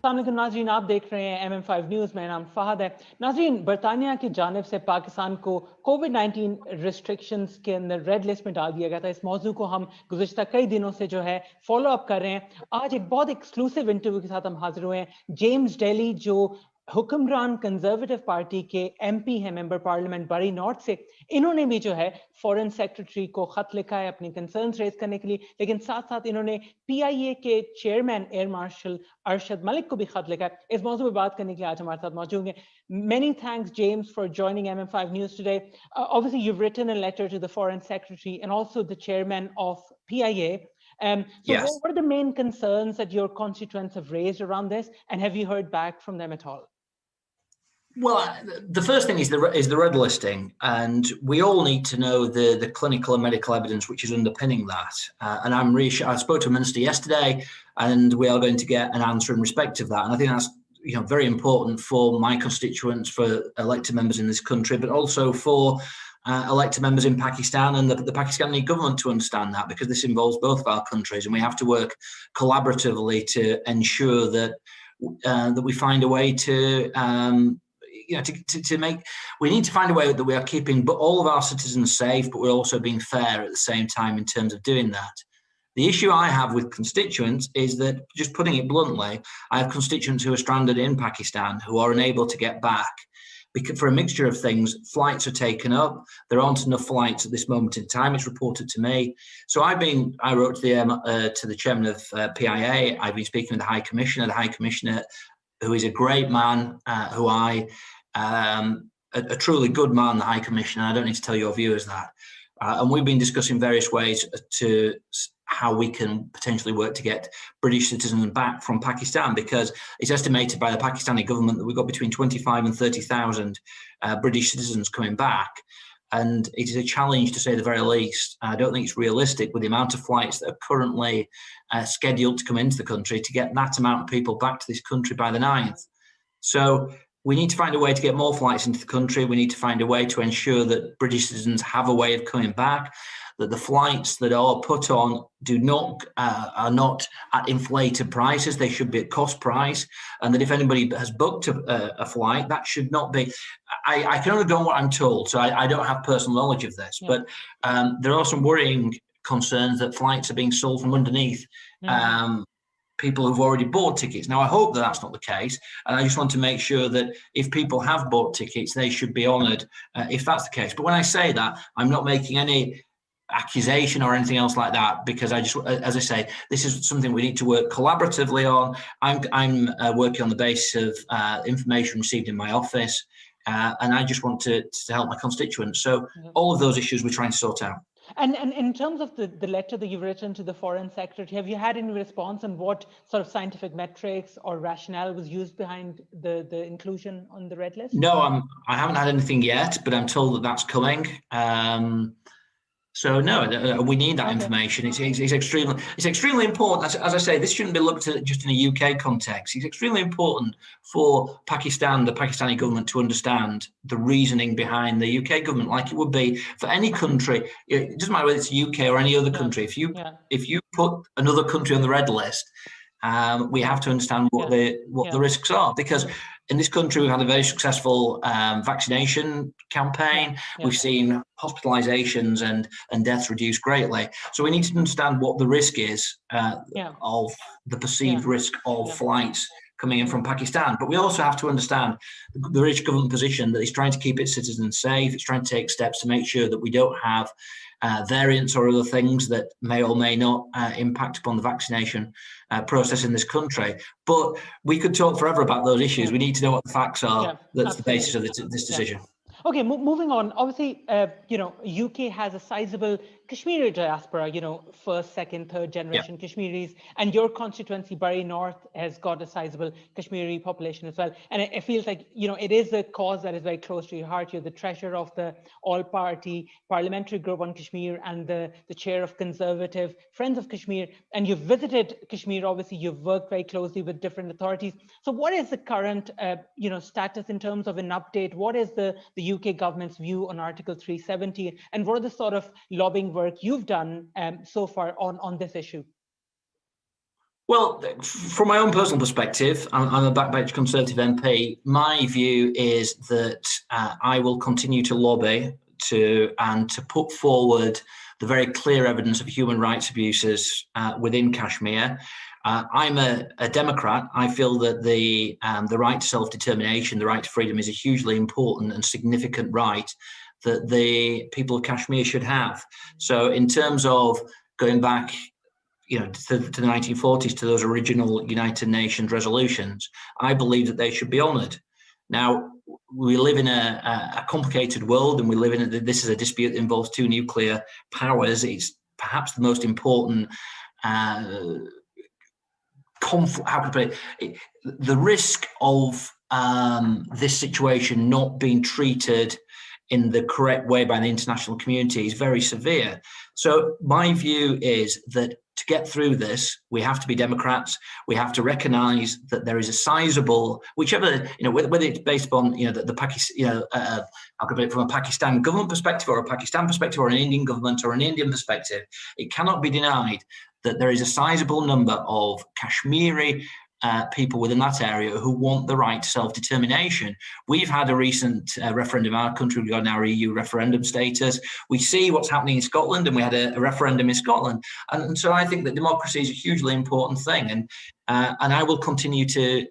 अस्सलाम वालेकुम नाज़रीन, आप देख रहे हैं MM5 न्यूज़। मेरा नाम फ़हद है। नाज़रीन, बरतानिया की जानिब से पाकिस्तान को कोविड-19 रिस्ट्रिक्शंस के अंदर रेड लिस्ट में डाल दिया गया था। इस मौजू को हम गुज़िश्ता कई दिनों से जो है फॉलो अप कर रहे हैं। आज एक बहुत एक्सक्लूसिव इंटरव्यू के साथ हम हाजिर हुए हैं। जेम्स डेली जो हुक्मरान कंजर्वेटिव पार्टी के MP हैं, मेंबर पार्लियामेंट बरी नॉर्थ से, इन्होंने भी जो है फॉरेन सेक्रेटरी को खत लिखा है अपनी कंसर्न्स रेज करने के लिए, लेकिन साथ साथ इन्होंने PIA के chairman air marshal Arshad Malik को भी खत लिखा है। इस मौजू पर बात करने के लिए आज हमारे साथ मौजूद हैं। Many thanks, James, for joining MM5 News today. Obviously, you've written a letter to the Foreign Secretary and also the chairman of PIA. So Yes. what are the main concerns that your constituents have raised around this, and have you heard back from them at all? Well, the first thing is the red listing, and we all need to know the clinical and medical evidence which is underpinning that. And I'm reassured. I spoke to a minister yesterday, and we are going to get an answer in respect of that. And I think that's very important for my constituents, for elected members in this country, but also for elected members in Pakistan and the Pakistani government to understand that, because this involves both of our countries, and we have to work collaboratively to ensure that that we find a way to we need to find a way that we are keeping all of our citizens safe, but we're also being fair at the same time in terms of doing that. The issue I have with constituents is that, just putting it bluntly, I have constituents who are stranded in Pakistan who are unable to get back because, for a mixture of things, flights are taken up. There aren't enough flights at this moment in time. It's reported to me. So I wrote to the chairman of PIA. I've been speaking with the High Commissioner, who is a great man, a truly good man, the High Commissioner. I don't need to tell your viewers that. And we've been discussing various ways to how we can potentially work to get British citizens back from Pakistan, because it's estimated by the Pakistani government that we've got between 25 and 30,000 British citizens coming back. And it is a challenge, to say the very least. I don't think it's realistic, with the amount of flights that are currently scheduled to come into the country, to get that amount of people back to this country by the 9th. So we need to find a way to get more flights into the country. We need to find a way to ensure that British citizens have a way of coming back, that the flights that are put on are not at inflated prices. They should be at cost price, and that if anybody has booked a flight, that should not be. I can only go on what I'm told, so I don't have personal knowledge of this, but there are some worrying concerns that flights are being sold from underneath people who've already bought tickets. Now, I hope that that's not the case, and I just want to make sure that if people have bought tickets, they should be honoured if that's the case. But when I say that, I'm not making any accusation or anything else like that, because as I say, this is something we need to work collaboratively on. I'm working on the basis of information received in my office, and I just want to help my constituents. So all of those issues we're trying to sort out. And in terms of the letter that you've written to the Foreign Secretary, have you had any response on what sort of scientific metrics or rationale was used behind the inclusion on the red list? No, I haven't had anything yet, but I'm told that that's coming. So no, we need that information. It's extremely important. As I say, this shouldn't be looked at just in a UK context. It's extremely important for Pakistan, the Pakistani government, to understand the reasoning behind the UK government, like it would be for any country. It doesn't matter whether it's UK or any other country. If you put another country on the red list, we have to understand what the risks are, because in this country we've had a very successful vaccination campaign. We've seen hospitalizations and deaths reduced greatly. So we need to understand what the risk is of the perceived risk of flights coming in from Pakistan. But we also have to understand the British government position that it's trying to keep its citizens safe. It's trying to take steps to make sure that we don't have variants or other things that may or may not impact upon the vaccination process in this country. But we could talk forever about those issues. We need to know what the facts are. That's the basis of this decision. Okay, moving on. Obviously, UK has a sizable Kashmiri diaspora, first, second, third generation Kashmiris, and your constituency, Bari North, has got a sizable Kashmiri population as well. And it feels like, it is a cause that is very close to your heart. You're the treasurer of the all-party parliamentary group on Kashmir and the chair of Conservative Friends of Kashmir. And you've visited Kashmir, obviously, you've worked very closely with different authorities. So what is the current, status in terms of an update? What is the UK government's view on Article 370, and what are the sort of lobbying work you've done so far on this issue? Well, from my own personal perspective, I'm a backbench Conservative MP. My view is that I will continue to lobby to put forward the very clear evidence of human rights abuses within Kashmir. I'm a Democrat. I feel that the right to self-determination, the right to freedom, is a hugely important and significant right that the people of Kashmir should have. So, in terms of going back, to the 1940s, to those original United Nations resolutions, I believe that they should be honoured. Now, we live in a complicated world, and this is a dispute that involves two nuclear powers. It's perhaps the most important conflict. How can I put it? The risk of this situation not being treated in the correct way by the international community is very severe. So my view is that to get through this, we have to be Democrats. We have to recognise that there is a sizable, whichever, whether it's based upon, the Pakistan, I'll put it from a Pakistan government perspective, or a Pakistan perspective, or an Indian government, or an Indian perspective, it cannot be denied that there is a sizable number of Kashmiri people within that area who want the right to self-determination. We've had a recent referendum in our country regarding our EU referendum status. We see what's happening in Scotland, and we had a referendum in Scotland. And so I think that democracy is a hugely important thing. And I will continue to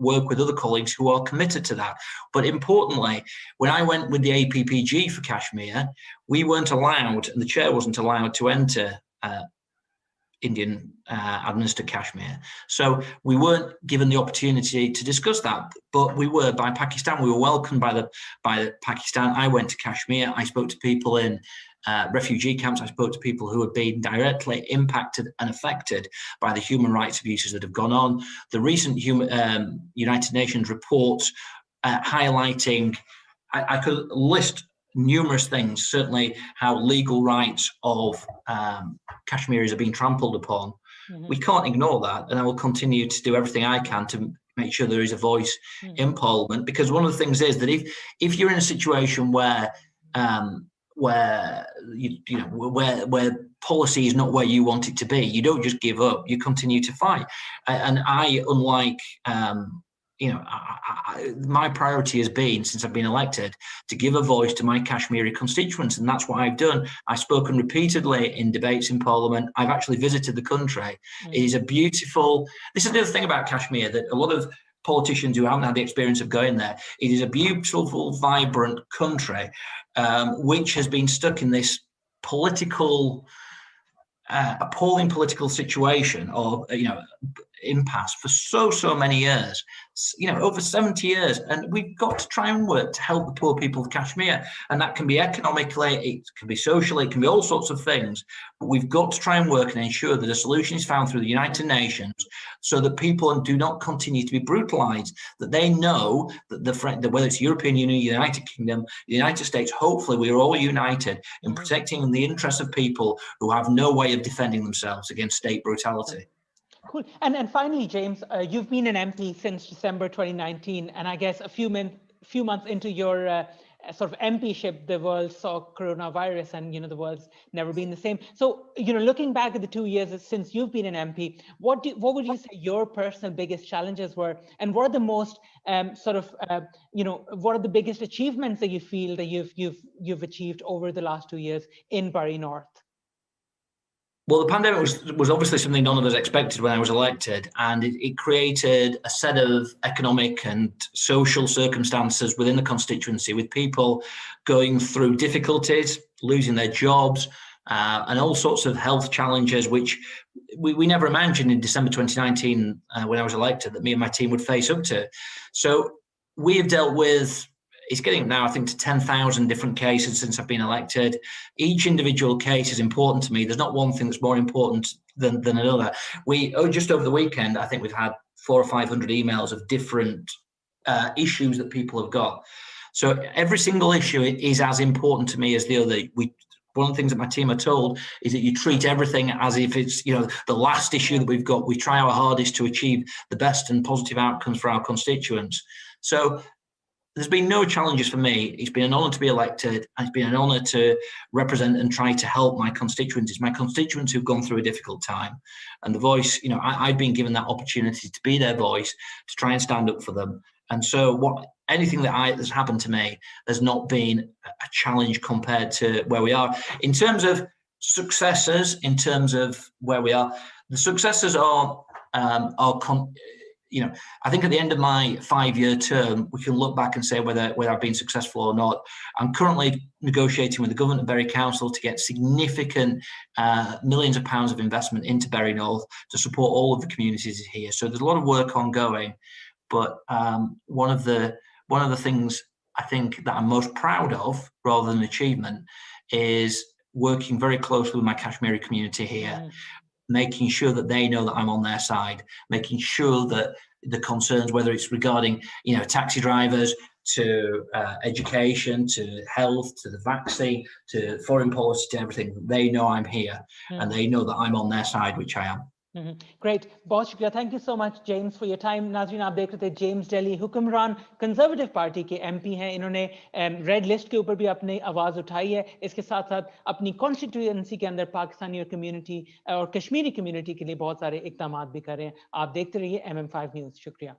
work with other colleagues who are committed to that. But importantly, when I went with the APPG for Kashmir, we weren't allowed, and the chair wasn't allowed to enter Indian administered Kashmir. So we weren't given the opportunity to discuss that, but we were by Pakistan. We were welcomed by Pakistan. I went to Kashmir. I spoke to people in refugee camps. I spoke to people who have been directly impacted and affected by the human rights abuses that have gone on. The recent United Nations reports highlighting, I could list numerous things, certainly how legal rights of Kashmiris are being trampled upon. Mm-hmm. We can't ignore that, and I will continue to do everything I can to make sure there is a voice in Parliament, because one of the things is that if you're in a situation where where policy is not where you want it to be, you don't just give up, you continue to fight. And I, unlike my priority has been, since I've been elected, to give a voice to my Kashmiri constituents, and that's what I've done. I've spoken repeatedly in debates in Parliament. I've actually visited the country. It is a beautiful. This is the other thing about Kashmir that a lot of politicians who haven't had the experience of going there. It is a beautiful, vibrant country, which has been stuck in this appalling political situation, or impasse for so many years, over 70 years. And we've got to try and work to help the poor people of Kashmir. And that can be economically, it can be socially, it can be all sorts of things. But we've got to try and work and ensure that a solution is found through the United Nations, so that people do not continue to be brutalized, that they know that whether it's European Union, United Kingdom, the United States, hopefully we are all united in protecting the interests of people who have no way of defending themselves against state brutality. Cool. And finally, James, you've been an MP since December 2019, and I guess a few months into your sort of MPship, the world saw coronavirus, and the world's never been the same. So looking back at the 2 years since you've been an MP, what would you say your personal biggest challenges were, and what are the most what are the biggest achievements that you feel that you've achieved over the last 2 years in Barry North? Well, the pandemic was obviously something none of us expected when I was elected, and it created a set of economic and social circumstances within the constituency, with people going through difficulties, losing their jobs, and all sorts of health challenges, which we never imagined in December 2019 when I was elected that me and my team would face up to. So we have dealt with, it's getting now, I think, to 10,000 different cases since I've been elected. Each individual case is important to me. There's not one thing that's more important than another. Just over the weekend, I think we've had 400 or 500 emails of different issues that people have got. So every single issue is as important to me as the other. One of the things that my team are told is that you treat everything as if it's, the last issue that we've got. We try our hardest to achieve the best and positive outcomes for our constituents. So there's been no challenges for me. It's been an honour to be elected. It's been an honour to represent and try to help my constituents. My constituents who've gone through a difficult time, and the voice. I've been given that opportunity to be their voice, to try and stand up for them. And so, anything that's happened to me has not been a challenge compared to where we are in terms of successes. In terms of where we are, the successes are. I think at the end of my 5-year term, we can look back and say whether I've been successful or not. I'm currently negotiating with the government of Bury Council to get significant millions of pounds of investment into Bury North to support all of the communities here. So there's a lot of work ongoing, but one of the things I think that I'm most proud of, rather than achievement, is working very closely with my Kashmiri community here. Making sure that they know that I'm on their side, making sure that the concerns, whether it's regarding, taxi drivers, to education, to health, to the vaccine, to foreign policy, to everything, they know I'm here and they know that I'm on their side, which I am. Great. बहुत शुक्रिया. Thank you so much, James, for your time. नाज़रीन, आप देख रहे थे James daily, हुक्मरान conservative party के MP हैं. इन्होंने रेड लिस्ट के ऊपर भी अपनी आवाज़ उठाई है. इसके साथ साथ अपनी कॉन्स्टिट्यूएंसी के अंदर पाकिस्तानी और कम्युनिटी और कश्मीरी कम्युनिटी के लिए बहुत सारे इक़दामात भी कर रहे हैं. आप देखते रहिए MM5 न्यूज़. शुक्रिया.